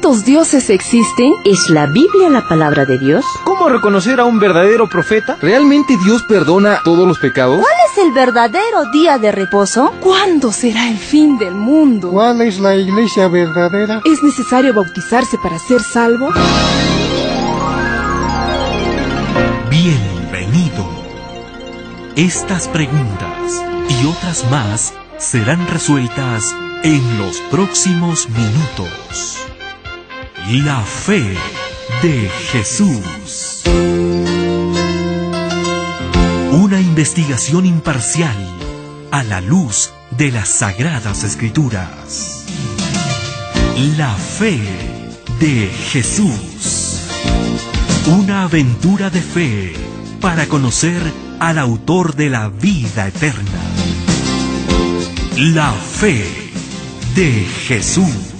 ¿Cuántos dioses existen? ¿Es la Biblia la palabra de Dios? ¿Cómo reconocer a un verdadero profeta? ¿Realmente Dios perdona todos los pecados? ¿Cuál es el verdadero día de reposo? ¿Cuándo será el fin del mundo? ¿Cuál es la iglesia verdadera? ¿Es necesario bautizarse para ser salvo? Bienvenido. Estas preguntas y otras más serán resueltas en los próximos minutos. La fe de Jesús. Una investigación imparcial a la luz de las Sagradas Escrituras. La fe de Jesús. Una aventura de fe para conocer al autor de la vida eterna. La fe de Jesús.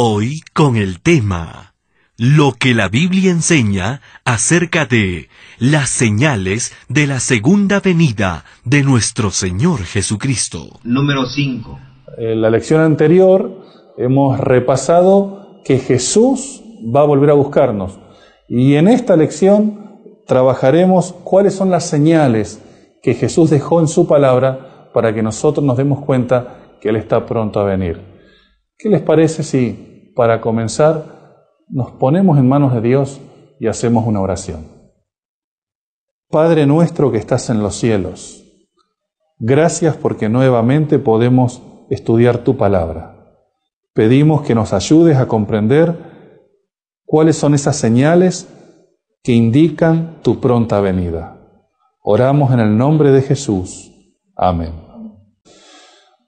Hoy con el tema, lo que la Biblia enseña acerca de las señales de la segunda venida de nuestro Señor Jesucristo. Número 5. En la lección anterior hemos repasado que Jesús va a volver a buscarnos. Y en esta lección trabajaremos cuáles son las señales que Jesús dejó en su palabra para que nosotros nos demos cuenta que Él está pronto a venir. ¿Qué les parece si, para comenzar, nos ponemos en manos de Dios y hacemos una oración? Padre nuestro que estás en los cielos, gracias porque nuevamente podemos estudiar tu palabra. Pedimos que nos ayudes a comprender cuáles son esas señales que indican tu pronta venida. Oramos en el nombre de Jesús. Amén.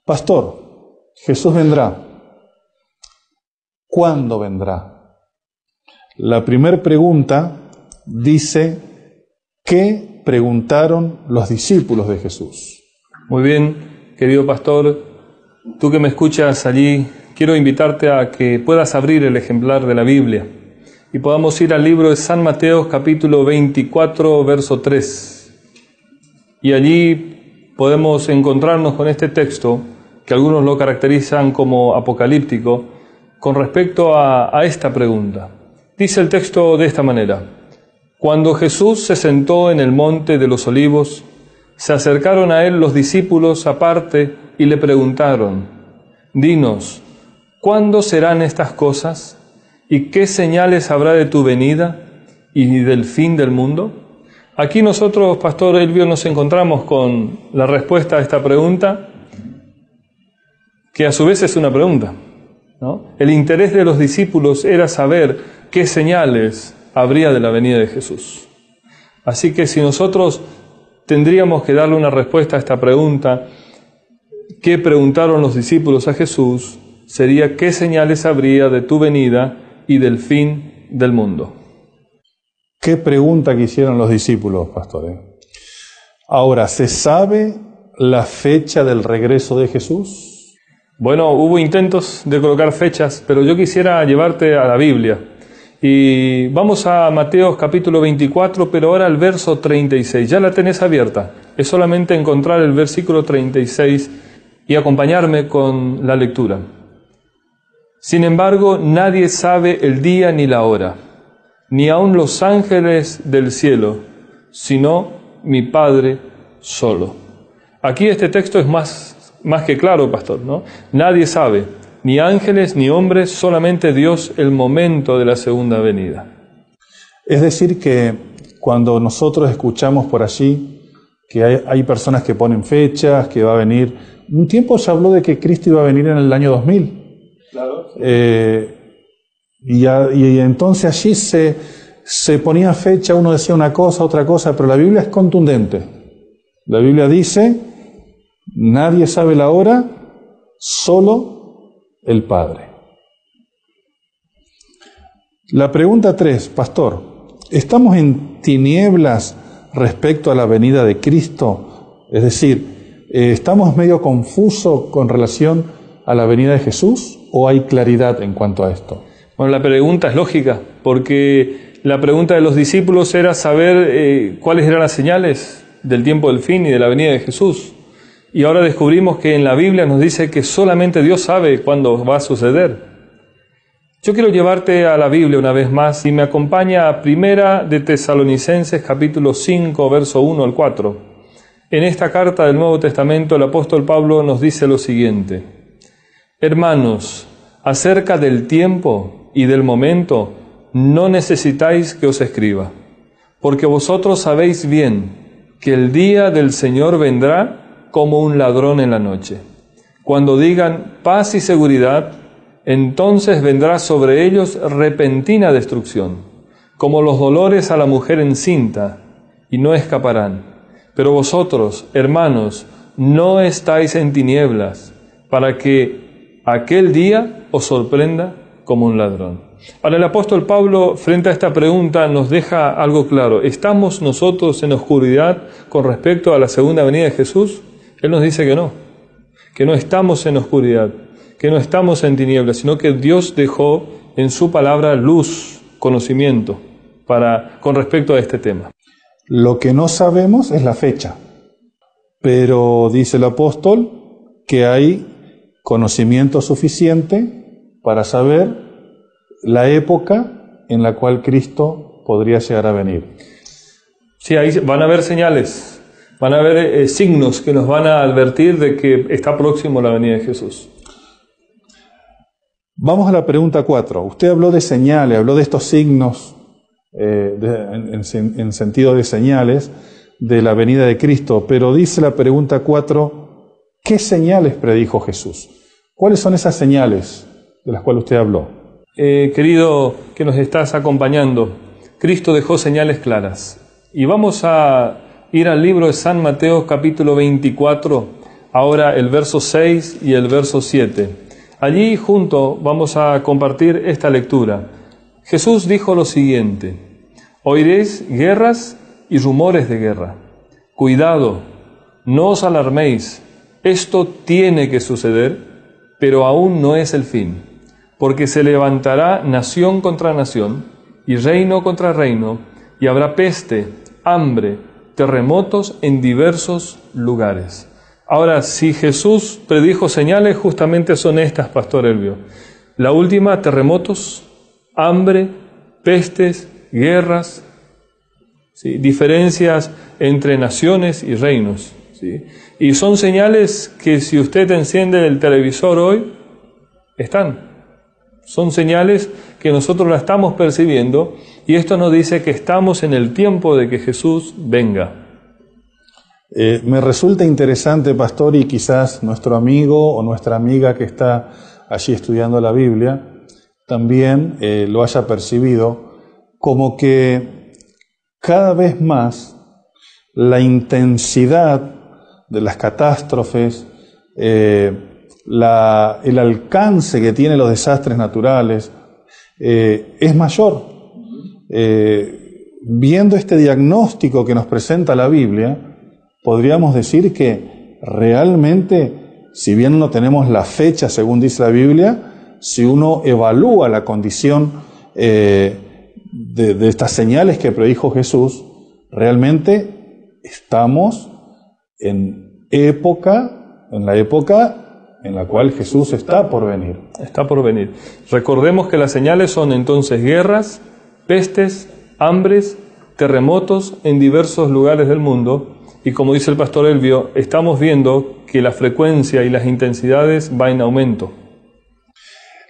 Pastor, Jesús vendrá. ¿Cuándo vendrá? La primera pregunta dice, ¿qué preguntaron los discípulos de Jesús? Muy bien, querido pastor, tú que me escuchas allí, quiero invitarte a que puedas abrir el ejemplar de la Biblia y podamos ir al libro de San Mateo, capítulo 24, verso 3. Y allí podemos encontrarnos con este texto, que algunos lo caracterizan como apocalíptico, con respecto a esta pregunta. Dice el texto de esta manera: Cuando Jesús se sentó en el monte de los Olivos, se acercaron a él los discípulos aparte y le preguntaron: Dinos, ¿cuándo serán estas cosas? ¿Y qué señales habrá de tu venida y del fin del mundo? Aquí nosotros, Pastor Elvio, nos encontramos con la respuesta a esta pregunta, que a su vez es una pregunta, ¿no? El interés de los discípulos era saber qué señales habría de la venida de Jesús. Así que si nosotros tendríamos que darle una respuesta a esta pregunta, ¿qué preguntaron los discípulos a Jesús? Sería: ¿qué señales habría de tu venida y del fin del mundo? ¿Qué pregunta que hicieron los discípulos, pastor? Ahora, ¿se sabe la fecha del regreso de Jesús? Bueno, hubo intentos de colocar fechas, pero yo quisiera llevarte a la Biblia. Y vamos a Mateo capítulo 24, pero ahora al verso 36. Ya la tenés abierta. Es solamente encontrar el versículo 36 y acompañarme con la lectura. Sin embargo, nadie sabe el día ni la hora, ni aun los ángeles del cielo, sino mi Padre solo. Aquí este texto es más que claro, pastor, ¿no? Nadie sabe, ni ángeles ni hombres, solamente Dios, el momento de la segunda venida. Es decir que cuando nosotros escuchamos por allí que hay personas que ponen fechas, que va a venir, un tiempo se habló de que Cristo iba a venir en el año 2000. Claro. Y entonces allí se ponía fecha, uno decía una cosa, otra cosa, pero la Biblia es contundente. La Biblia dice, nadie sabe la hora, solo el Padre. La pregunta 3, pastor, ¿estamos en tinieblas respecto a la venida de Cristo? Es decir, ¿estamos medio confusos con relación a la venida de Jesús o hay claridad en cuanto a esto? Bueno, la pregunta es lógica, porque la pregunta de los discípulos era saber cuáles eran las señales del tiempo del fin y de la venida de Jesús. Y ahora descubrimos que en la Biblia nos dice que solamente Dios sabe cuándo va a suceder. Yo quiero llevarte a la Biblia una vez más y me acompaña a Primera de Tesalonicenses capítulo 5, verso 1 al 4. En esta carta del Nuevo Testamento el apóstol Pablo nos dice lo siguiente: Hermanos, acerca del tiempo y del momento no necesitáis que os escriba, porque vosotros sabéis bien que el día del Señor vendrá como un ladrón en la noche. Cuando digan paz y seguridad, entonces vendrá sobre ellos repentina destrucción, como los dolores a la mujer encinta, y no escaparán. Pero vosotros, hermanos, no estáis en tinieblas, para que aquel día os sorprenda como un ladrón. Ahora el apóstol Pablo, frente a esta pregunta, nos deja algo claro. ¿Estamos nosotros en oscuridad con respecto a la segunda venida de Jesús? Él nos dice que no estamos en oscuridad, que no estamos en tinieblas, sino que Dios dejó en su palabra luz, conocimiento, con respecto a este tema. Lo que no sabemos es la fecha, pero dice el apóstol que hay conocimiento suficiente para saber la época en la cual Cristo podría llegar a venir. Sí, ahí van a haber señales, van a haber signos que nos van a advertir de que está próximo la venida de Jesús. Vamos a la pregunta 4. Usted habló de señales, habló de estos signos en sentido de señales de la venida de Cristo, pero dice la pregunta 4, ¿qué señales predijo Jesús? ¿Cuáles son esas señales de las cuales usted habló? Querido que nos estás acompañando, Cristo dejó señales claras. Y vamos a ir al libro de San Mateo capítulo 24, ahora el verso 6 y el verso 7. Allí junto vamos a compartir esta lectura. Jesús dijo lo siguiente: oiréis guerras y rumores de guerra. Cuidado, no os alarméis, esto tiene que suceder, pero aún no es el fin, porque se levantará nación contra nación y reino contra reino, y habrá peste, hambre, terremotos en diversos lugares. Ahora, si Jesús predijo señales, justamente son estas, Pastor Elvio. La última, terremotos, hambre, pestes, guerras, ¿sí? Diferencias entre naciones y reinos, ¿sí? Y son señales que si usted enciende el televisor hoy, son señales que nosotros la estamos percibiendo, y esto nos dice que estamos en el tiempo de que Jesús venga. Me resulta interesante, pastor, y quizás nuestro amigo o nuestra amiga que está allí estudiando la Biblia también lo haya percibido, como que cada vez más la intensidad de las catástrofes, el alcance que tienen los desastres naturales es mayor. Viendo este diagnóstico que nos presenta la Biblia, podríamos decir que realmente, si bien no tenemos la fecha según dice la Biblia, si uno evalúa la condición de estas señales que predijo Jesús, realmente estamos en la época en la cual Jesús está por venir. Está por venir. Recordemos que las señales son entonces guerras, pestes, hambres, terremotos en diversos lugares del mundo. Y como dice el pastor Elvio, estamos viendo que la frecuencia y las intensidades van en aumento.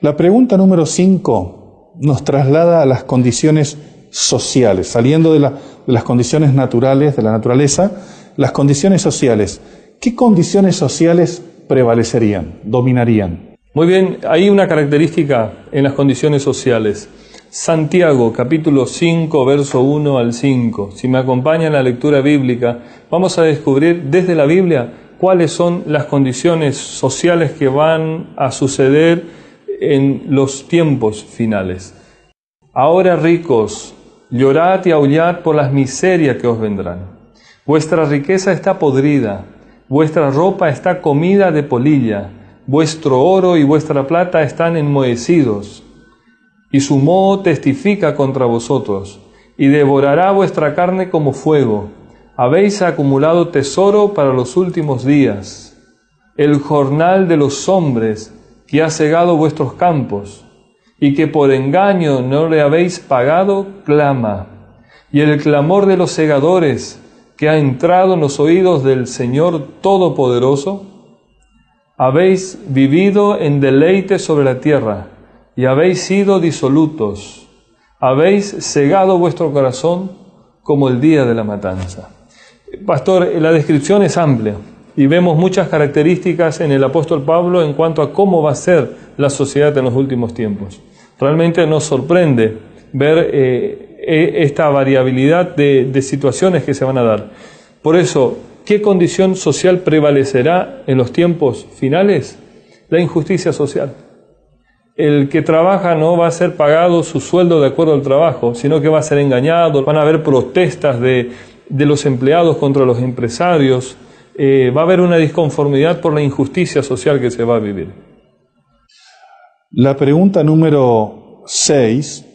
La pregunta número 5 nos traslada a las condiciones sociales, saliendo de las condiciones naturales, de la naturaleza, las condiciones sociales. ¿Qué condiciones sociales prevalecerían, dominarían? Muy bien, hay una característica en las condiciones sociales. Santiago, capítulo 5, verso 1 al 5. Si me acompaña en la lectura bíblica, vamos a descubrir desde la Biblia cuáles son las condiciones sociales que van a suceder en los tiempos finales. Ahora, ricos, llorad y aullad por las miserias que os vendrán. Vuestra riqueza está podrida, vuestra ropa está comida de polilla, vuestro oro y vuestra plata están enmohecidos. Y su moho testifica contra vosotros, y devorará vuestra carne como fuego. Habéis acumulado tesoro para los últimos días, el jornal de los hombres que ha cegado vuestros campos. y que por engaño no le habéis pagado, clama. Y el clamor de los segadores que ha entrado en los oídos del Señor Todopoderoso, habéis vivido en deleite sobre la tierra y habéis sido disolutos, habéis cegado vuestro corazón como el día de la matanza. Pastor, la descripción es amplia y vemos muchas características en el apóstol Pablo en cuanto a cómo va a ser la sociedad en los últimos tiempos. Realmente nos sorprende ver esta variabilidad de situaciones que se van a dar. Por eso, ¿qué condición social prevalecerá en los tiempos finales? La injusticia social. El que trabaja no va a ser pagado su sueldo de acuerdo al trabajo, sino que va a ser engañado. Van a haber protestas de los empleados contra los empresarios. Va a haber una disconformidad por la injusticia social que se va a vivir. La pregunta número 6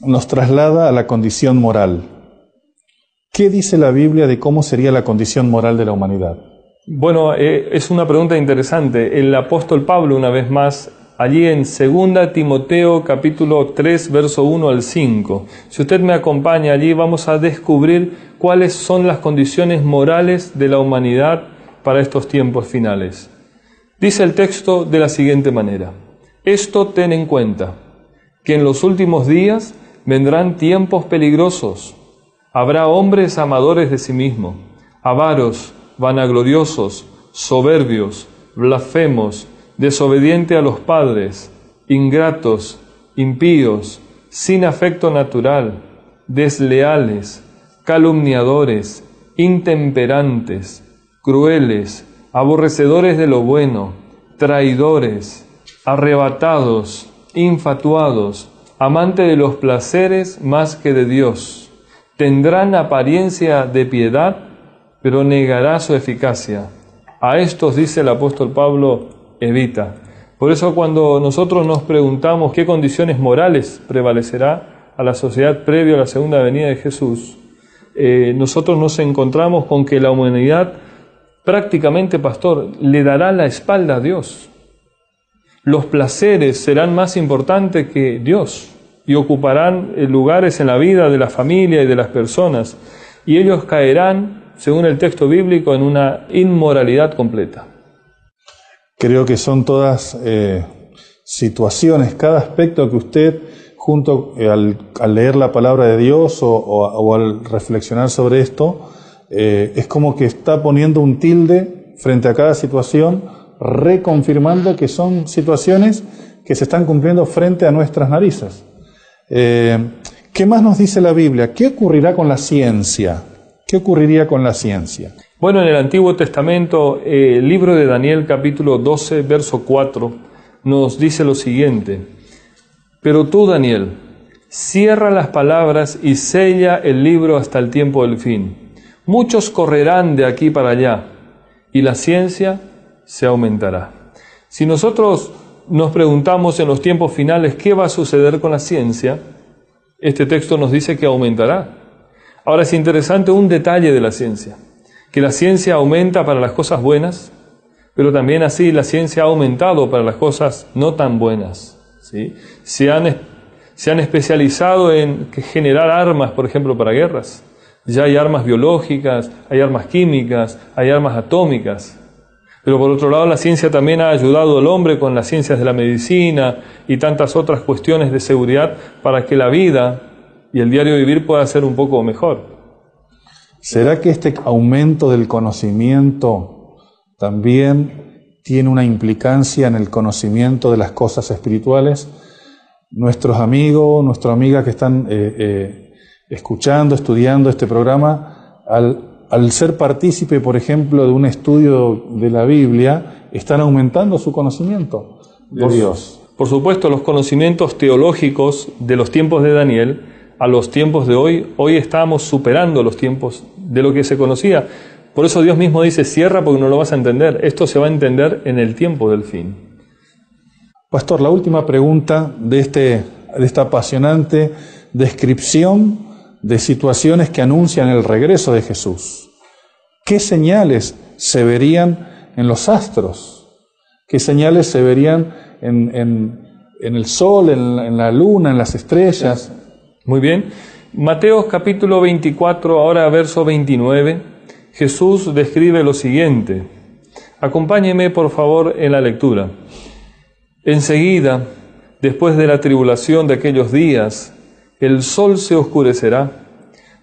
nos traslada a la condición moral. ¿Qué dice la Biblia de cómo sería la condición moral de la humanidad? Bueno, es una pregunta interesante. El apóstol Pablo, una vez más, allí en 2 Timoteo capítulo 3, verso 1 al 5. Si usted me acompaña allí, vamos a descubrir cuáles son las condiciones morales de la humanidad para estos tiempos finales. Dice el texto de la siguiente manera: esto ten en cuenta, que en los últimos días vendrán tiempos peligrosos. Habrá hombres amadores de sí mismos, avaros, vanagloriosos, soberbios, blasfemos, desobedientes a los padres, ingratos, impíos, sin afecto natural, desleales, calumniadores, intemperantes, crueles, aborrecedores de lo bueno, traidores, arrebatados, infatuados, amantes de los placeres más que de Dios. Tendrán apariencia de piedad, pero negará su eficacia. A estos, dice el apóstol Pablo, evita. Por eso cuando nosotros nos preguntamos qué condiciones morales prevalecerá a la sociedad previo a la segunda venida de Jesús, nosotros nos encontramos con que la humanidad prácticamente, pastor, le dará la espalda a Dios. Los placeres serán más importantes que Dios y ocuparán lugares en la vida de la familia y de las personas, y ellos caerán, según el texto bíblico, en una inmoralidad completa. Creo que son todas situaciones, cada aspecto que usted, junto al leer la palabra de Dios o al reflexionar sobre esto, es como que está poniendo un tilde frente a cada situación, reconfirmando que son situaciones que se están cumpliendo frente a nuestras narices. ¿Qué más nos dice la Biblia? ¿Qué ocurrirá con la ciencia? ¿Qué ocurriría con la ciencia? Bueno, en el Antiguo Testamento, el libro de Daniel, capítulo 12, verso 4, nos dice lo siguiente: pero tú, Daniel, cierra las palabras y sella el libro hasta el tiempo del fin. Muchos correrán de aquí para allá, y la ciencia se aumentará. Si nosotros nos preguntamos en los tiempos finales qué va a suceder con la ciencia, este texto nos dice que aumentará. Ahora es interesante un detalle de la ciencia, que la ciencia aumenta para las cosas buenas, pero también así la ciencia ha aumentado para las cosas no tan buenas, ¿sí? Se han especializado en generar armas, por ejemplo, para guerras. Ya hay armas biológicas, hay armas químicas, hay armas atómicas. Pero por otro lado, la ciencia también ha ayudado al hombre con las ciencias de la medicina y tantas otras cuestiones de seguridad para que la vida y el diario vivir pueda ser un poco mejor. ¿Será que este aumento del conocimiento también tiene una implicancia en el conocimiento de las cosas espirituales? Nuestros amigos, nuestras amigas que están escuchando, estudiando este programa, al ser partícipe, por ejemplo, de un estudio de la Biblia, están aumentando su conocimiento de Dios. Por supuesto, los conocimientos teológicos de los tiempos de Daniel a los tiempos de hoy estamos superando los tiempos de lo que se conocía. Por eso Dios mismo dice, cierra porque no lo vas a entender. Esto se va a entender en el tiempo del fin. Pastor, la última pregunta de esta apasionante descripción de situaciones que anuncian el regreso de Jesús. ¿Qué señales se verían en los astros? ¿Qué señales se verían en en el sol, en la luna, en las estrellas. Muy bien. Mateo capítulo 24, ahora verso 29, Jesús describe lo siguiente. Acompáñeme por favor en la lectura. Enseguida, después de la tribulación de aquellos días, el sol se oscurecerá,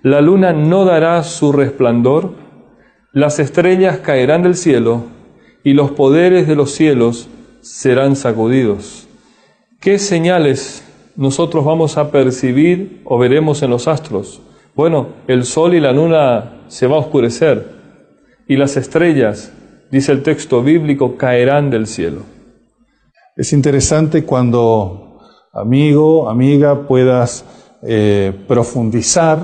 la luna no dará su resplandor, las estrellas caerán del cielo y los poderes de los cielos serán sacudidos. ¿Qué señales nosotros vamos a percibir o veremos en los astros? Bueno, el sol y la luna se va a oscurecer y las estrellas, dice el texto bíblico, caerán del cielo. Es interesante cuando, amigo, amiga, puedas profundizar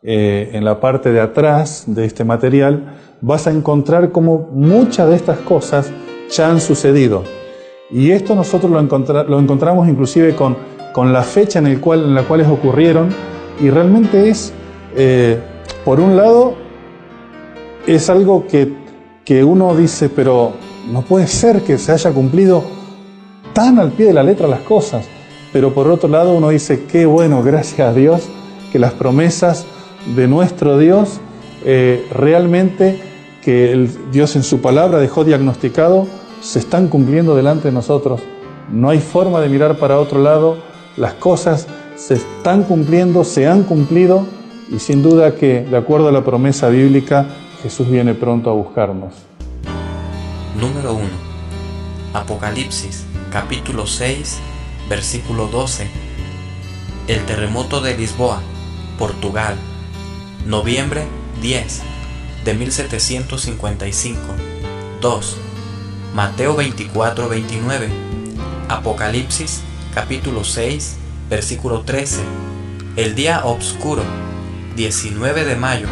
en la parte de atrás de este material, vas a encontrar cómo muchas de estas cosas ya han sucedido. Y esto nosotros lo encontramos inclusive con la fecha en la cual ocurrieron, y realmente es, por un lado, es algo que uno dice, pero no puede ser que se haya cumplido tan al pie de la letra las cosas. Pero por otro lado uno dice, qué bueno, gracias a Dios, que las promesas de nuestro Dios, realmente que Dios en su palabra dejó diagnosticado, se están cumpliendo delante de nosotros. No hay forma de mirar para otro lado, las cosas se están cumpliendo, se han cumplido, y sin duda que, de acuerdo a la promesa bíblica, Jesús viene pronto a buscarnos. Número 1. Apocalipsis, capítulo 6, versículo 12. El terremoto de Lisboa, Portugal, noviembre 10 de 1755. 2. Mateo 24, 29. Apocalipsis, capítulo 6, versículo 13. El día obscuro, 19 de mayo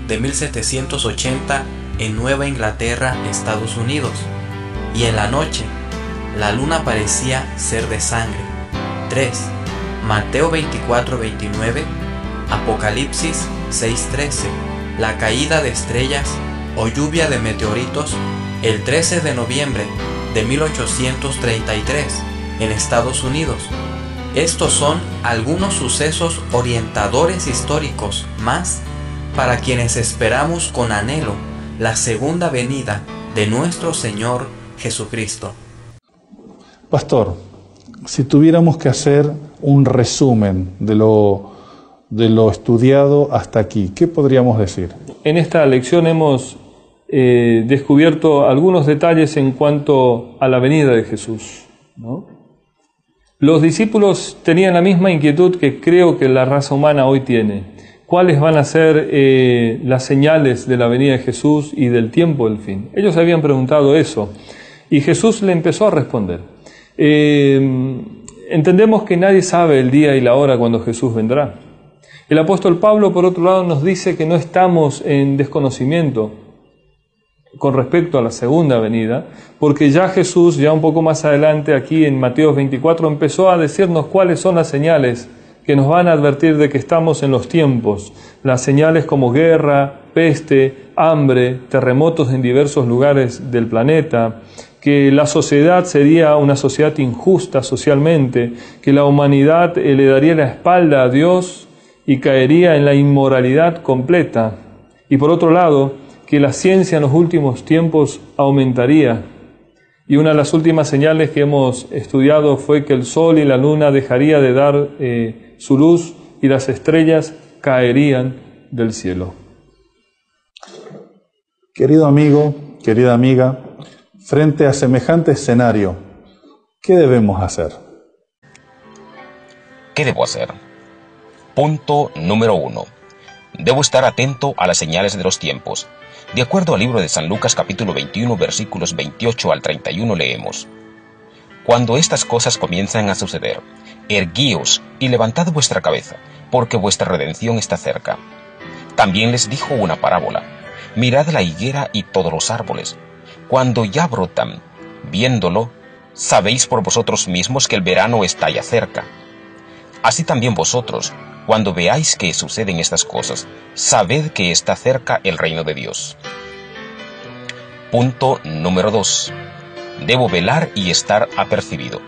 de 1780 en Nueva Inglaterra, Estados Unidos. Y en la noche, la luna parecía ser de sangre. 3. Mateo 24, 29. Apocalipsis 6, 13. La caída de estrellas o lluvia de meteoritos el 13 de noviembre de 1833 en Estados Unidos. Estos son algunos sucesos orientadores históricos más para quienes esperamos con anhelo la segunda venida de nuestro Señor Jesucristo. Pastor, si tuviéramos que hacer un resumen de lo estudiado hasta aquí, ¿qué podríamos decir? En esta lección hemos descubierto algunos detalles en cuanto a la venida de Jesús, ¿no? Los discípulos tenían la misma inquietud que creo que la raza humana hoy tiene. ¿Cuáles van a ser las señales de la venida de Jesús y del tiempo del fin? Ellos habían preguntado eso y Jesús le empezó a responder. Entendemos que nadie sabe el día y la hora cuando Jesús vendrá. El apóstol Pablo, por otro lado, nos dice que no estamos en desconocimiento con respecto a la segunda venida, porque ya Jesús, ya un poco más adelante, aquí en Mateo 24, empezó a decirnos cuáles son las señales que nos van a advertir de que estamos en los tiempos. Las señales como guerra, peste, hambre, terremotos en diversos lugares del planeta, que la sociedad sería una sociedad injusta socialmente, que la humanidad le daría la espalda a Dios y caería en la inmoralidad completa. Y por otro lado, que la ciencia en los últimos tiempos aumentaría. Y una de las últimas señales que hemos estudiado fue que el sol y la luna dejaría de dar su luz y las estrellas caerían del cielo. Querido amigo, querida amiga, frente a semejante escenario, ¿qué debemos hacer? ¿Qué debo hacer? Punto número 1. Debo estar atento a las señales de los tiempos. De acuerdo al libro de San Lucas capítulo 21 versículos 28 al 31 leemos: Cuando estas cosas comienzan a suceder, erguíos y levantad vuestra cabeza, porque vuestra redención está cerca. También les dijo una parábola: Mirad la higuera y todos los árboles. Cuando ya brotan, viéndolo, sabéis por vosotros mismos que el verano está ya cerca. Así también vosotros, cuando veáis que suceden estas cosas, sabed que está cerca el reino de Dios. Punto número 2. Debo velar y estar apercibido.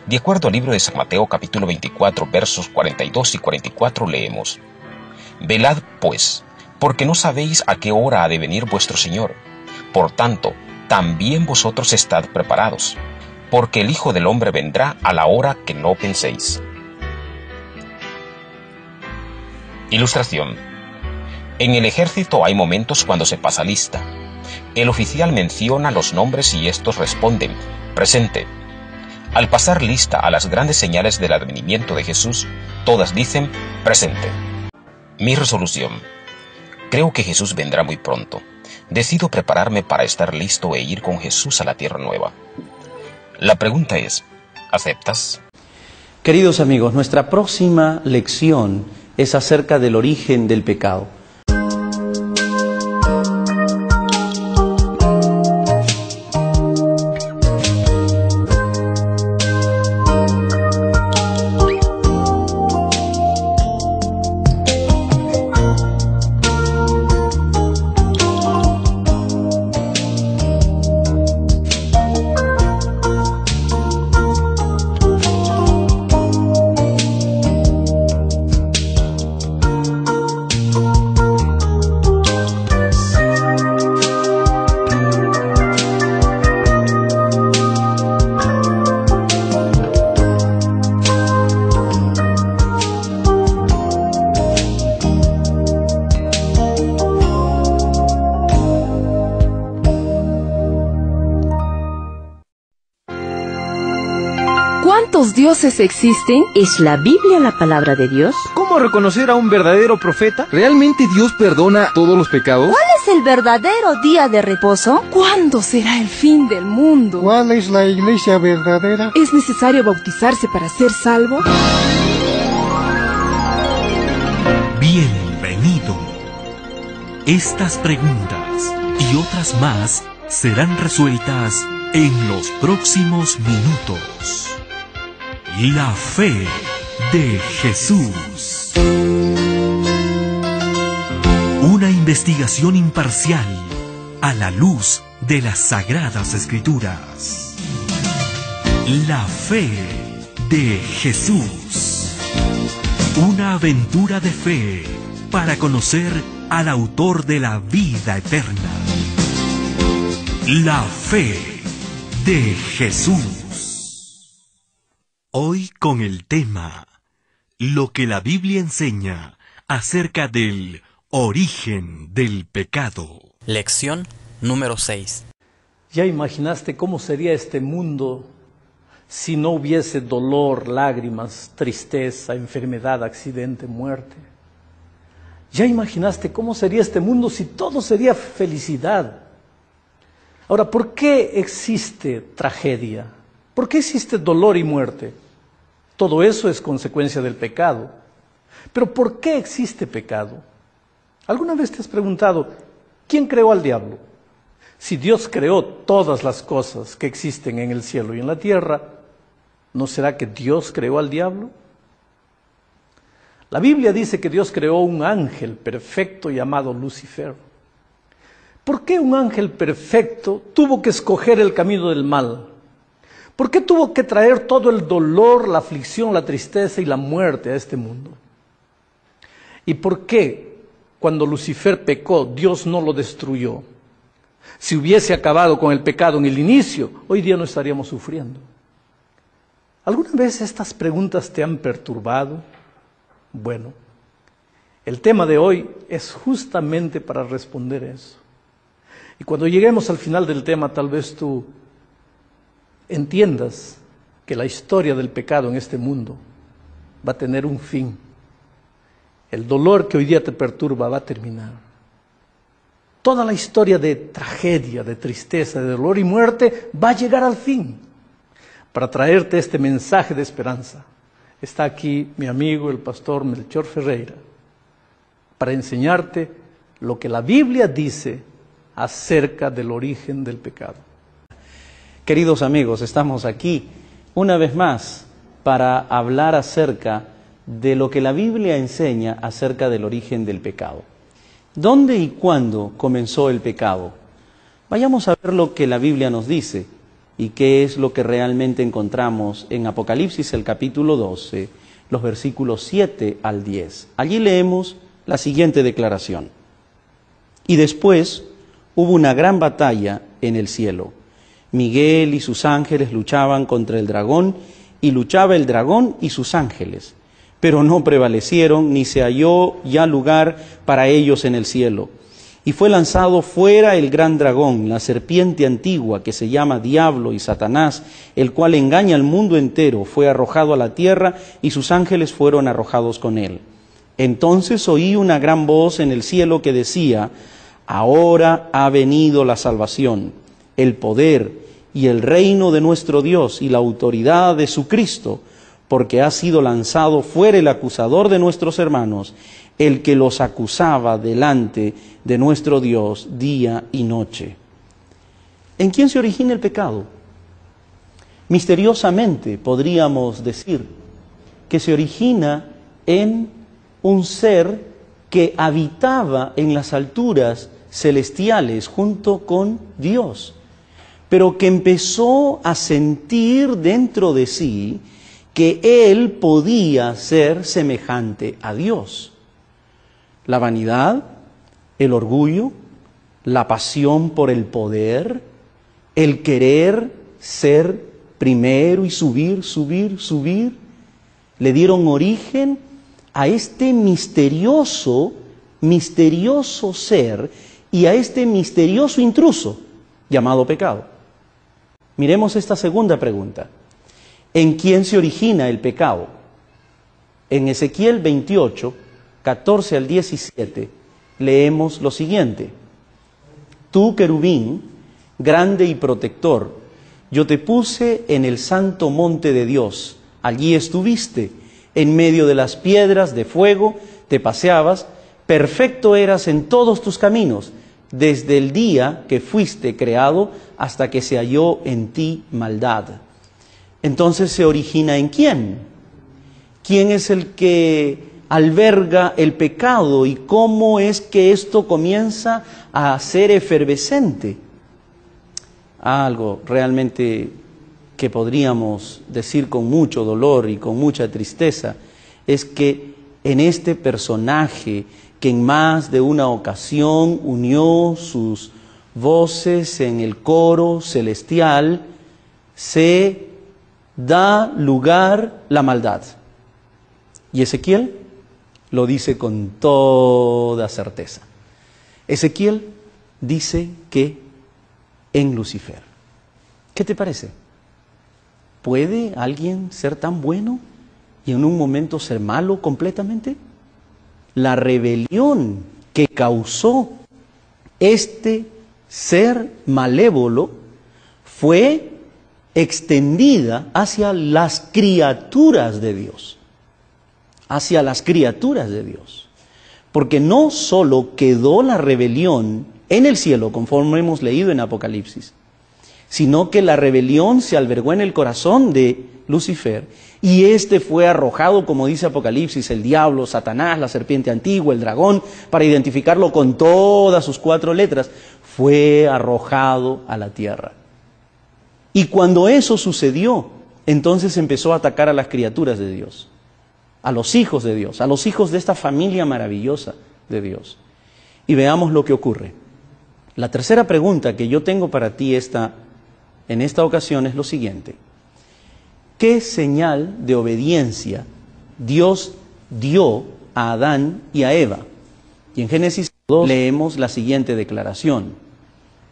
De acuerdo al libro de San Mateo capítulo 24 versos 42 y 44 leemos: Velad pues, porque no sabéis a qué hora ha de venir vuestro Señor. Por tanto, también vosotros estad preparados, porque el Hijo del Hombre vendrá a la hora que no penséis. Ilustración. En el ejército hay momentos cuando se pasa lista. El oficial menciona los nombres y estos responden: presente. Al pasar lista a las grandes señales del advenimiento de Jesús, todas dicen presente. Mi resolución. Creo que Jesús vendrá muy pronto. Decido prepararme para estar listo e ir con Jesús a la tierra nueva. La pregunta es, ¿aceptas? Queridos amigos, nuestra próxima lección es acerca del origen del pecado. ¿Cuántos dioses existen? ¿Es la Biblia la palabra de Dios? ¿Cómo reconocer a un verdadero profeta? ¿Realmente Dios perdona todos los pecados? ¿Cuál es el verdadero día de reposo? ¿Cuándo será el fin del mundo? ¿Cuál es la iglesia verdadera? ¿Es necesario bautizarse para ser salvo? Bienvenido. Estas preguntas y otras más serán resueltas en los próximos minutos. La fe de Jesús. Una investigación imparcial a la luz de las Sagradas Escrituras. La fe de Jesús. Una aventura de fe para conocer al autor de la vida eterna. La fe de Jesús. Hoy con el tema, lo que la Biblia enseña acerca del origen del pecado. Lección número 6. ¿Ya imaginaste cómo sería este mundo si no hubiese dolor, lágrimas, tristeza, enfermedad, accidente, muerte? ¿Ya imaginaste cómo sería este mundo si todo sería felicidad? Ahora, ¿por qué existe tragedia? ¿Por qué existe dolor y muerte? Todo eso es consecuencia del pecado. Pero ¿por qué existe pecado? ¿Alguna vez te has preguntado, ¿quién creó al diablo? Si Dios creó todas las cosas que existen en el cielo y en la tierra, ¿no será que Dios creó al diablo? La Biblia dice que Dios creó un ángel perfecto llamado Lucifer. ¿Por qué un ángel perfecto tuvo que escoger el camino del mal? ¿Por qué tuvo que traer todo el dolor, la aflicción, la tristeza y la muerte a este mundo? ¿Y por qué cuando Lucifer pecó, Dios no lo destruyó? Si hubiese acabado con el pecado en el inicio, hoy día no estaríamos sufriendo. ¿Alguna vez estas preguntas te han perturbado? Bueno, el tema de hoy es justamente para responder eso. Y cuando lleguemos al final del tema, tal vez tú entiendas que la historia del pecado en este mundo va a tener un fin. El dolor que hoy día te perturba va a terminar. Toda la historia de tragedia, de tristeza, de dolor y muerte va a llegar al fin. Para traerte este mensaje de esperanza, está aquí mi amigo el pastor Melchor Ferreira, para enseñarte lo que la Biblia dice acerca del origen del pecado. Queridos amigos, estamos aquí una vez más para hablar acerca de lo que la Biblia enseña acerca del origen del pecado. ¿Dónde y cuándo comenzó el pecado? Vayamos a ver lo que la Biblia nos dice. ¿Y qué es lo que realmente encontramos en Apocalipsis, el capítulo 12, los versículos 7 al 10? Allí leemos la siguiente declaración. Y después hubo una gran batalla en el cielo. Miguel y sus ángeles luchaban contra el dragón, y luchaba el dragón y sus ángeles, pero no prevalecieron, ni se halló ya lugar para ellos en el cielo. Y fue lanzado fuera el gran dragón, la serpiente antigua, que se llama Diablo y Satanás, el cual engaña al mundo entero, fue arrojado a la tierra, y sus ángeles fueron arrojados con él. Entonces oí una gran voz en el cielo que decía: ahora ha venido la salvación, el poder y el reino de nuestro Dios y la autoridad de su Cristo, porque ha sido lanzado fuera el acusador de nuestros hermanos, el que los acusaba delante de nuestro Dios día y noche. ¿En quién se origina el pecado? Misteriosamente podríamos decir que se origina en un ser que habitaba en las alturas celestiales junto con Dios, pero que empezó a sentir dentro de sí que él podía ser semejante a Dios. La vanidad, el orgullo, la pasión por el poder, el querer ser primero y subir, le dieron origen a este misterioso ser y a este misterioso intruso llamado pecado. Miremos esta segunda pregunta. ¿En quién se origina el pecado? En Ezequiel 28, 14 al 17, leemos lo siguiente. Tú, querubín, grande y protector, yo te puse en el santo monte de Dios. Allí estuviste, en medio de las piedras de fuego, te paseabas, perfecto eras en todos tus caminos, desde el día que fuiste creado hasta que se halló en ti maldad. Entonces, ¿se origina en quién? ¿Quién es el que alberga el pecado y cómo es que esto comienza a ser efervescente? Algo realmente que podríamos decir con mucho dolor y con mucha tristeza es que en este personaje que en más de una ocasión unió sus voces en el coro celestial, se da lugar la maldad. Y Ezequiel lo dice con toda certeza. Ezequiel dice que en Lucifer. ¿Qué te parece? ¿Puede alguien ser tan bueno y en un momento ser malo completamente? La rebelión que causó este ser malévolo fue extendida hacia las criaturas de Dios. Hacia las criaturas de Dios. Porque no solo quedó la rebelión en el cielo, conforme hemos leído en Apocalipsis, sino que la rebelión se albergó en el corazón de Lucifer, y éste fue arrojado, como dice Apocalipsis, el diablo, Satanás, la serpiente antigua, el dragón, para identificarlo con todas sus 4 letras, fue arrojado a la tierra. Y cuando eso sucedió, entonces empezó a atacar a las criaturas de Dios, a los hijos de Dios, a los hijos de esta familia maravillosa de Dios. Y veamos lo que ocurre. La tercera pregunta que yo tengo para ti en esta ocasión es lo siguiente. ¿Qué señal de obediencia Dios dio a Adán y a Eva? Y en Génesis 2 leemos la siguiente declaración.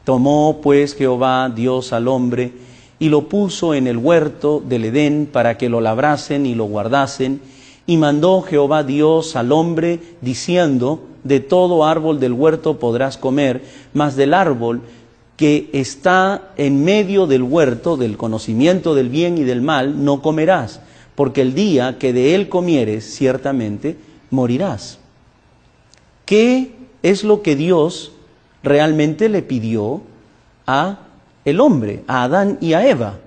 Tomó pues Jehová Dios al hombre y lo puso en el huerto del Edén para que lo labrasen y lo guardasen. Y mandó Jehová Dios al hombre diciendo: de todo árbol del huerto podrás comer, mas del árbol que está en medio del huerto, del conocimiento del bien y del mal, no comerás, porque el día que de él comieres, ciertamente morirás. ¿Qué es lo que Dios realmente le pidió a el hombre, a Adán y a Eva?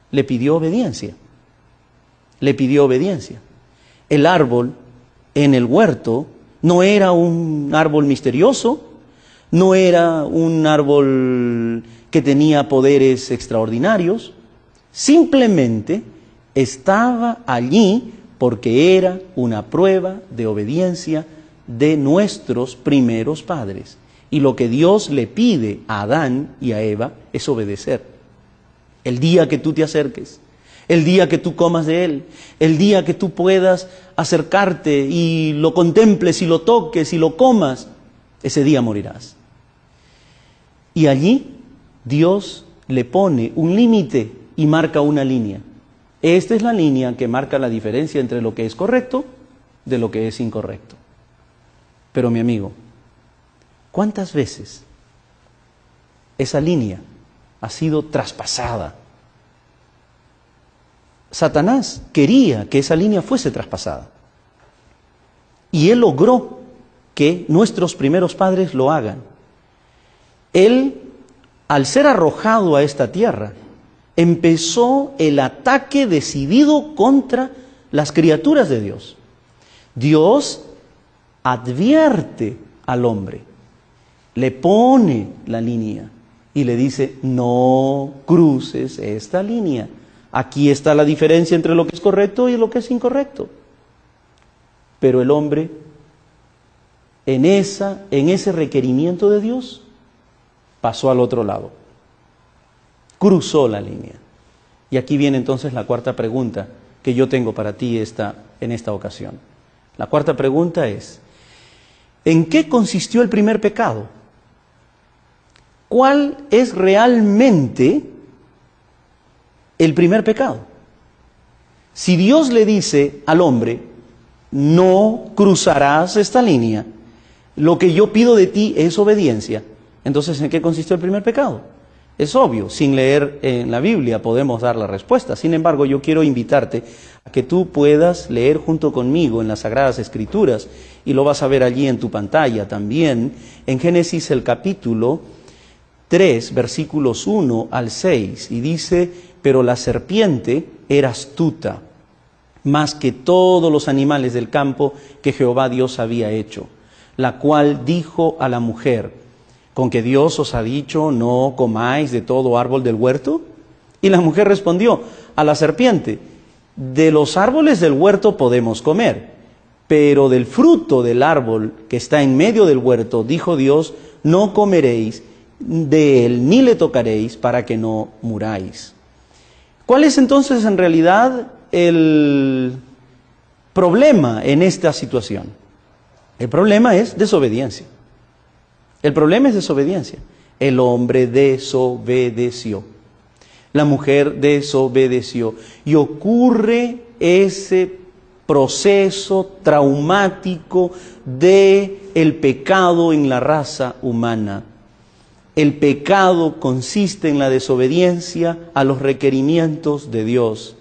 Le pidió obediencia. Le pidió obediencia. El árbol en el huerto no era un árbol misterioso, no era un árbol que tenía poderes extraordinarios, simplemente estaba allí porque era una prueba de obediencia de nuestros primeros padres. Y lo que Dios le pide a Adán y a Eva es obedecer. El día que tú te acerques, el día que tú comas de él, el día que tú puedas acercarte y lo contemples y lo toques y lo comas, ese día morirás. Y allí Dios le pone un límite y marca una línea. Esta es la línea que marca la diferencia entre lo que es correcto de lo que es incorrecto. Pero mi amigo, ¿cuántas veces esa línea ha sido traspasada? Satanás quería que esa línea fuese traspasada. Y él logró que nuestros primeros padres lo hagan. Él, al ser arrojado a esta tierra, empezó el ataque decidido contra las criaturas de Dios. Dios advierte al hombre, le pone la línea y le dice, no cruces esta línea. Aquí está la diferencia entre lo que es correcto y lo que es incorrecto. Pero el hombre, en ese requerimiento de Dios, pasó al otro lado. Cruzó la línea. Y aquí viene entonces la cuarta pregunta que yo tengo para ti en esta ocasión. La cuarta pregunta es, ¿en qué consistió el primer pecado? ¿Cuál es realmente el primer pecado? Si Dios le dice al hombre, no cruzarás esta línea, lo que yo pido de ti es obediencia, entonces ¿en qué consistió el primer pecado? Es obvio, sin leer en la Biblia podemos dar la respuesta. Sin embargo, yo quiero invitarte a que tú puedas leer junto conmigo en las Sagradas Escrituras, y lo vas a ver allí en tu pantalla también, en Génesis el capítulo 3, versículos 1 al 6, y dice, pero la serpiente era astuta, más que todos los animales del campo que Jehová Dios había hecho, la cual dijo a la mujer, ¿con que Dios os ha dicho, no comáis de todo árbol del huerto? Y la mujer respondió a la serpiente, de los árboles del huerto podemos comer, pero del fruto del árbol que está en medio del huerto, dijo Dios, no comeréis de él, ni le tocaréis, para que no muráis. ¿Cuál es entonces en realidad el problema en esta situación? El problema es desobediencia. El problema es desobediencia. El hombre desobedeció. La mujer desobedeció. Y ocurre ese proceso traumático del pecado en la raza humana. El pecado consiste en la desobediencia a los requerimientos de Dios.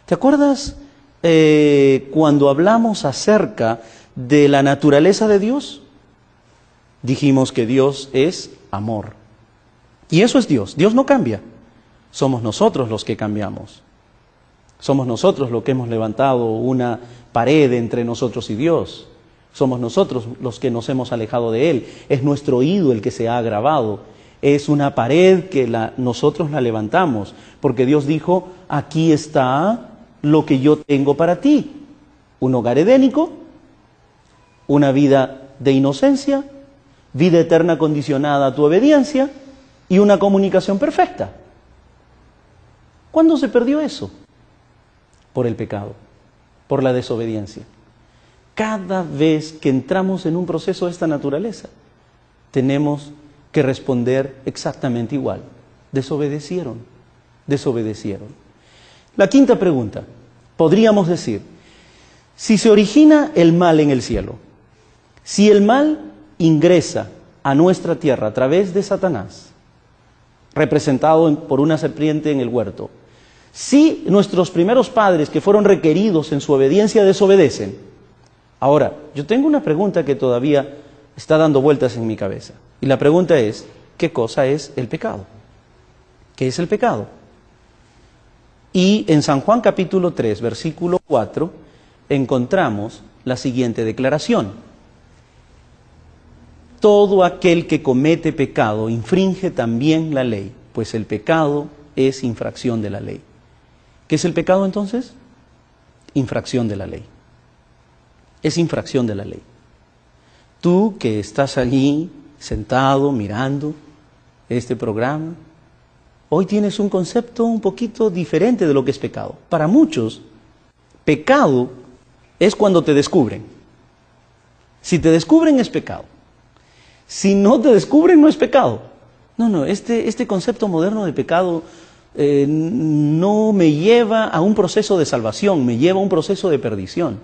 ¿Te acuerdas cuando hablamos acerca de la naturaleza de Dios? Dijimos que Dios es amor. Y eso es Dios. Dios no cambia. Somos nosotros los que cambiamos. Somos nosotros los que hemos levantado una pared entre nosotros y Dios. Somos nosotros los que nos hemos alejado de Él. Es nuestro oído el que se ha agravado. Es una pared que nosotros la levantamos. Porque Dios dijo, aquí está lo que yo tengo para ti. Un hogar edénico, una vida de inocencia, vida eterna condicionada a tu obediencia y una comunicación perfecta. ¿Cuándo se perdió eso? Por el pecado, por la desobediencia. Cada vez que entramos en un proceso de esta naturaleza, tenemos que responder exactamente igual. Desobedecieron. La quinta pregunta, podríamos decir, si se origina el mal en el cielo, si el mal ingresa a nuestra tierra a través de Satanás, representado por una serpiente en el huerto, si nuestros primeros padres que fueron requeridos en su obediencia desobedecen. Ahora, yo tengo una pregunta que todavía está dando vueltas en mi cabeza. Y la pregunta es, ¿qué cosa es el pecado? ¿Qué es el pecado? Y en San Juan capítulo 3, versículo 4, encontramos la siguiente declaración. Todo aquel que comete pecado infringe también la ley, pues el pecado es infracción de la ley. ¿Qué es el pecado entonces? Infracción de la ley. Es infracción de la ley. Tú que estás allí sentado mirando este programa, hoy tienes un concepto un poquito diferente de lo que es pecado. Para muchos, pecado es cuando te descubren. Si te descubren es pecado. Si no te descubren no es pecado. No, este concepto moderno de pecado no me lleva a un proceso de salvación, me lleva a un proceso de perdición.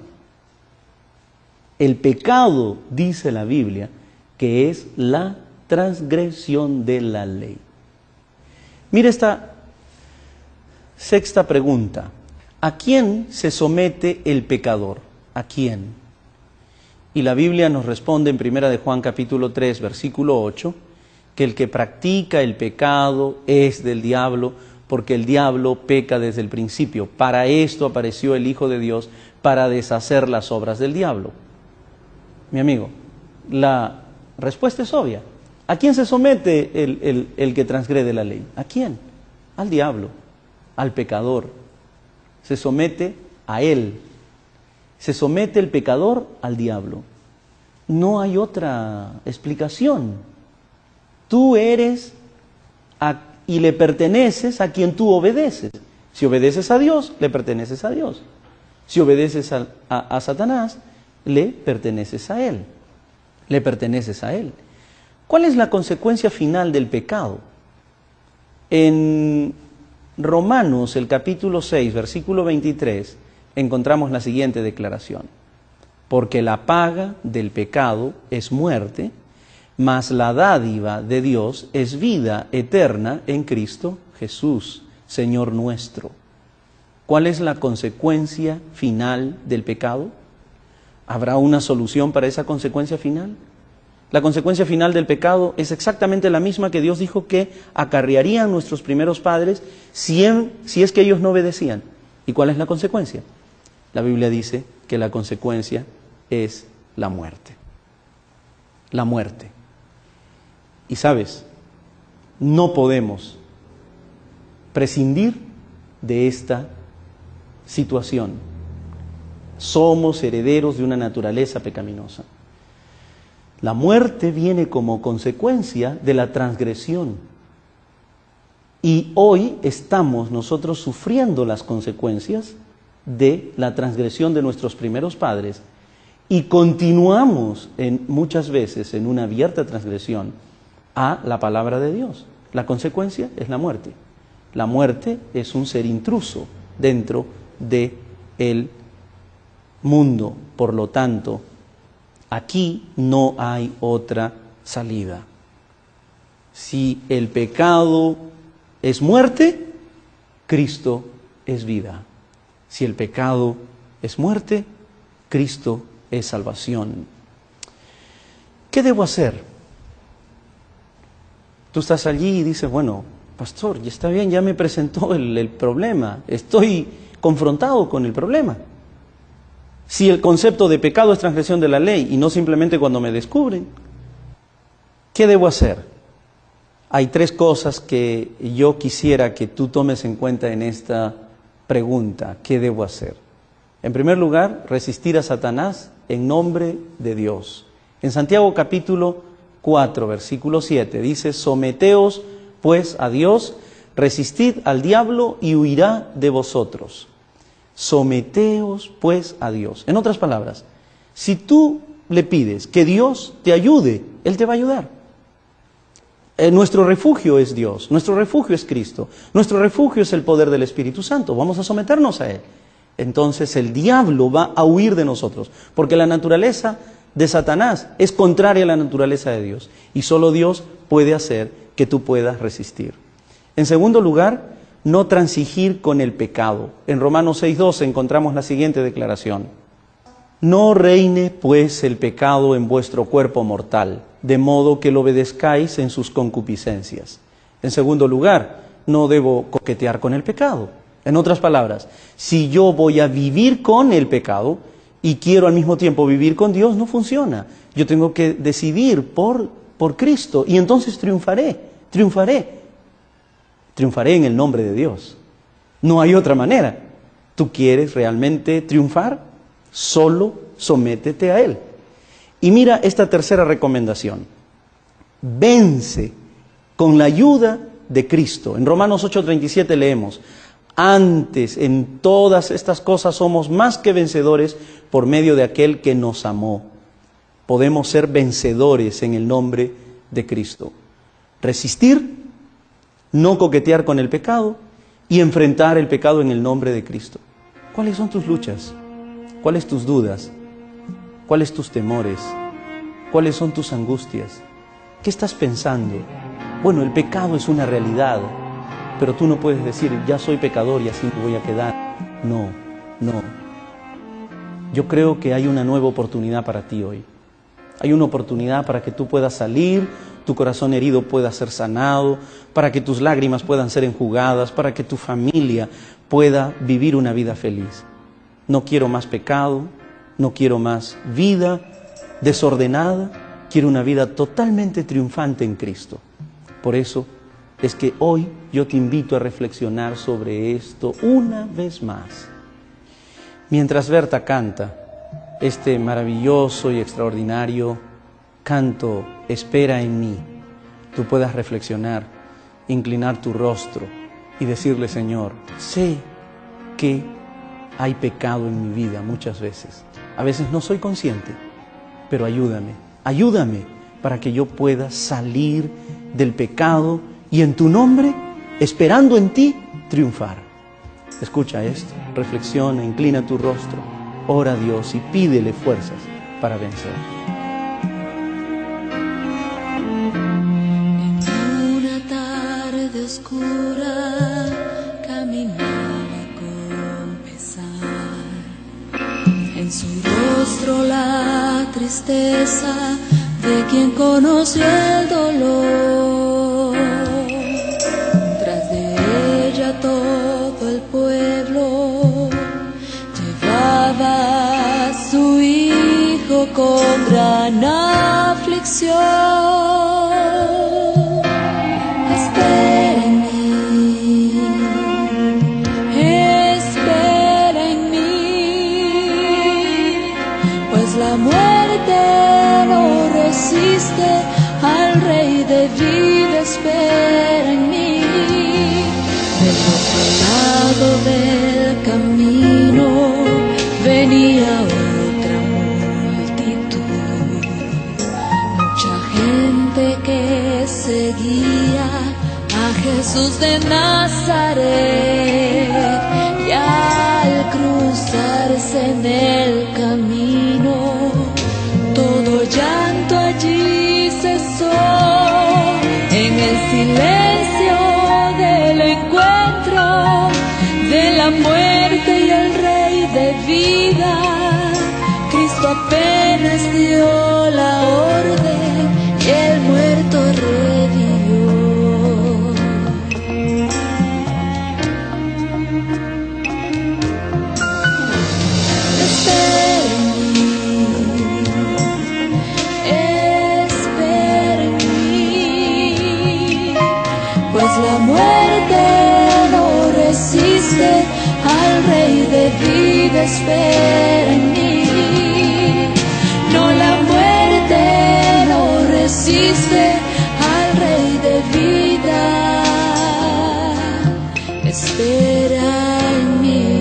El pecado, dice la Biblia, que es la transgresión de la ley. Mira esta sexta pregunta. ¿A quién se somete el pecador? ¿A quién? Y la Biblia nos responde en 1 de Juan capítulo 3, versículo 8, que el que practica el pecado es del diablo, porque el diablo peca desde el principio. Para esto apareció el Hijo de Dios, para deshacer las obras del diablo. Mi amigo, la respuesta es obvia. ¿A quién se somete el que transgrede la ley? ¿A quién? Al diablo, al pecador. Se somete a él. Se somete el pecador al diablo. No hay otra explicación. Tú eres y le perteneces a quien tú obedeces. Si obedeces a Dios, le perteneces a Dios. Si obedeces a Satanás, le perteneces a él. Le perteneces a él. ¿Cuál es la consecuencia final del pecado? En Romanos, el capítulo 6, versículo 23, encontramos la siguiente declaración. Porque la paga del pecado es muerte, mas la dádiva de Dios es vida eterna en Cristo Jesús, Señor nuestro. ¿Cuál es la consecuencia final del pecado? ¿Habrá una solución para esa consecuencia final? La consecuencia final del pecado es exactamente la misma que Dios dijo que acarrearían nuestros primeros padres si es que ellos no obedecían. ¿Y cuál es la consecuencia? La Biblia dice que la consecuencia es la muerte. La muerte. Y sabes, no podemos prescindir de esta situación. Somos herederos de una naturaleza pecaminosa. La muerte viene como consecuencia de la transgresión. Y hoy estamos nosotros sufriendo las consecuencias de la transgresión de nuestros primeros padres y continuamos muchas veces en una abierta transgresión a la palabra de Dios. La consecuencia es la muerte. La muerte es un ser intruso dentro del mundo. Por lo tanto, aquí no hay otra salida. Si el pecado es muerte, Cristo es vida. Si el pecado es muerte, Cristo es salvación. ¿Qué debo hacer? Tú estás allí y dices, bueno, pastor, ya está bien, ya me presentó el problema, estoy confrontado con el problema. Si el concepto de pecado es transgresión de la ley y no simplemente cuando me descubren, ¿qué debo hacer? Hay tres cosas que yo quisiera que tú tomes en cuenta en esta pregunta. ¿Qué debo hacer? En primer lugar, resistir a Satanás en nombre de Dios. En Santiago capítulo 4, versículo 7, dice, someteos pues a Dios, resistid al diablo y huirá de vosotros. Someteos pues a Dios. En otras palabras, si tú le pides que Dios te ayude, Él te va a ayudar. Nuestro refugio es Dios, nuestro refugio es Cristo, nuestro refugio es el poder del Espíritu Santo. Vamos a someternos a Él. Entonces el diablo va a huir de nosotros, porque la naturaleza de Satanás es contraria a la naturaleza de Dios. Y solo Dios puede hacer que tú puedas resistir. En segundo lugar, no transigir con el pecado. En Romanos 6:12 encontramos la siguiente declaración. No reine pues el pecado en vuestro cuerpo mortal, de modo que lo obedezcáis en sus concupiscencias. En segundo lugar, no debo coquetear con el pecado. En otras palabras, si yo voy a vivir con el pecado y quiero al mismo tiempo vivir con Dios, no funciona. Yo tengo que decidir por Cristo y entonces triunfaré. Triunfaré en el nombre de Dios. No hay otra manera. ¿Tú quieres realmente triunfar? Solo sométete a Él. Y mira esta tercera recomendación. Vence con la ayuda de Cristo. En Romanos 8:37 leemos: antes en todas estas cosas somos más que vencedores por medio de aquel que nos amó. Podemos ser vencedores en el nombre de Cristo. Resistir, no coquetear con el pecado y enfrentar el pecado en el nombre de Cristo. ¿Cuáles son tus luchas? ¿Cuáles tus dudas? ¿Cuáles tus temores? ¿Cuáles son tus angustias? ¿Qué estás pensando? Bueno, el pecado es una realidad, pero tú no puedes decir, ya soy pecador y así me voy a quedar. No, no. Yo creo que hay una nueva oportunidad para ti hoy. Hay una oportunidad para que tú puedas salir, tu corazón herido pueda ser sanado, para que tus lágrimas puedan ser enjugadas, para que tu familia pueda vivir una vida feliz. No quiero más pecado, no quiero más vida desordenada, quiero una vida totalmente triunfante en Cristo. Por eso es que hoy yo te invito a reflexionar sobre esto una vez más. Mientras Berta canta este maravilloso y extraordinario canto, Espera en mí, tú puedas reflexionar, inclinar tu rostro y decirle: Señor, sé que hay pecado en mi vida muchas veces. A veces no soy consciente, pero ayúdame para que yo pueda salir del pecado y en tu nombre, esperando en ti, triunfar. Escucha esto, reflexiona, inclina tu rostro, ora a Dios y pídele fuerzas para vencer. En una tarde oscura caminaba con pesar, en su rostro la tristeza de quien conoció el dolor. Tras de ella todo el pueblo llevaba a su hijo con gran aflicción. Espera en mí, pues la muerte no resiste al Rey de vida. Espera en mí. Del otro lado del camino venía otra multitud, mucha gente que seguía a Jesús de Nazaret, y al cruzarse en el camino todo llanto allí cesó. En el silencio del encuentro de la muerte y el Rey de vida, Cristo apenas dio la orden y el muerto revivió. Espera en mí, pues la muerte no resiste al Rey de vida. Espera en mí. No, la muerte no resiste al Rey de vida. Espera en mí.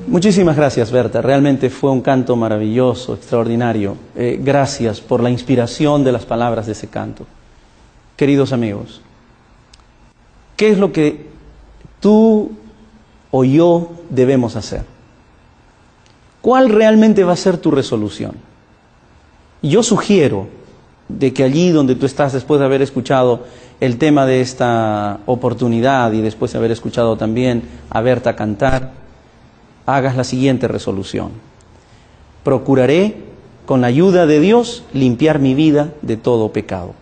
Muchísimas gracias, Berta. Realmente fue un canto maravilloso, extraordinario. Gracias por la inspiración de las palabras de ese canto. Queridos amigos, ¿qué es lo que tú o yo debemos hacer? ¿Cuál realmente va a ser tu resolución? Yo sugiero de que allí donde tú estás, después de haber escuchado el tema de esta oportunidad y después de haber escuchado también a Berta cantar, hagas la siguiente resolución: procuraré, con la ayuda de Dios, limpiar mi vida de todo pecado.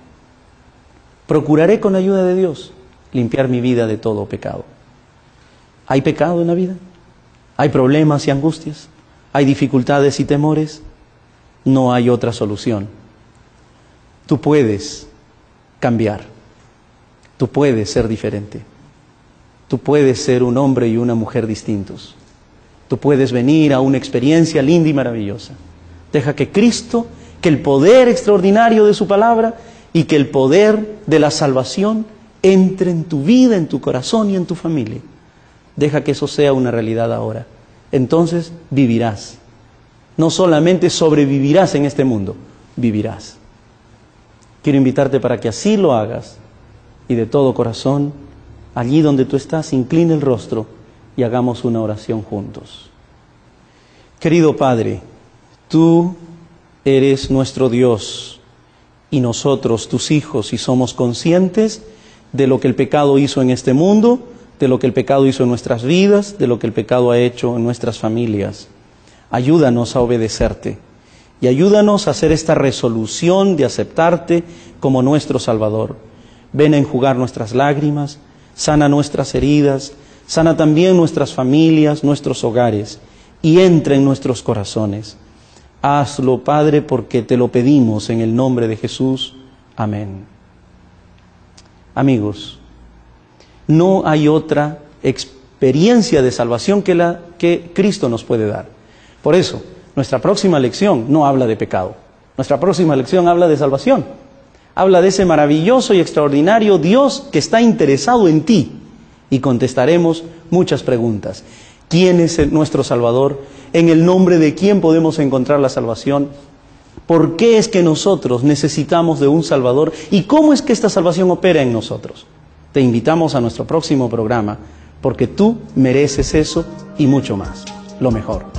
Procuraré, con la ayuda de Dios, limpiar mi vida de todo pecado. ¿Hay pecado en la vida? ¿Hay problemas y angustias? ¿Hay dificultades y temores? No hay otra solución. Tú puedes cambiar. Tú puedes ser diferente. Tú puedes ser un hombre y una mujer distintos. Tú puedes venir a una experiencia linda y maravillosa. Deja que Cristo, que el poder extraordinario de su palabra y que el poder de la salvación entre en tu vida, en tu corazón y en tu familia. Deja que eso sea una realidad ahora. Entonces vivirás. No solamente sobrevivirás en este mundo, vivirás. Quiero invitarte para que así lo hagas y de todo corazón, allí donde tú estás, incline el rostro y hagamos una oración juntos. Querido Padre, tú eres nuestro Dios y nosotros, tus hijos, y somos conscientes de lo que el pecado hizo en este mundo, de lo que el pecado hizo en nuestras vidas, de lo que el pecado ha hecho en nuestras familias. Ayúdanos a obedecerte y ayúdanos a hacer esta resolución de aceptarte como nuestro Salvador. Ven a enjugar nuestras lágrimas, sana nuestras heridas, sana también nuestras familias, nuestros hogares, y entra en nuestros corazones. Hazlo, Padre, porque te lo pedimos en el nombre de Jesús. Amén. Amigos, no hay otra experiencia de salvación que la que Cristo nos puede dar. Por eso, nuestra próxima lección no habla de pecado. Nuestra próxima lección habla de salvación. Habla de ese maravilloso y extraordinario Dios que está interesado en ti. Y contestaremos muchas preguntas. ¿Quién es nuestro Salvador? ¿En el nombre de quién podemos encontrar la salvación? ¿Por qué es que nosotros necesitamos de un Salvador? ¿Y cómo es que esta salvación opera en nosotros? Te invitamos a nuestro próximo programa, porque tú mereces eso y mucho más. Lo mejor.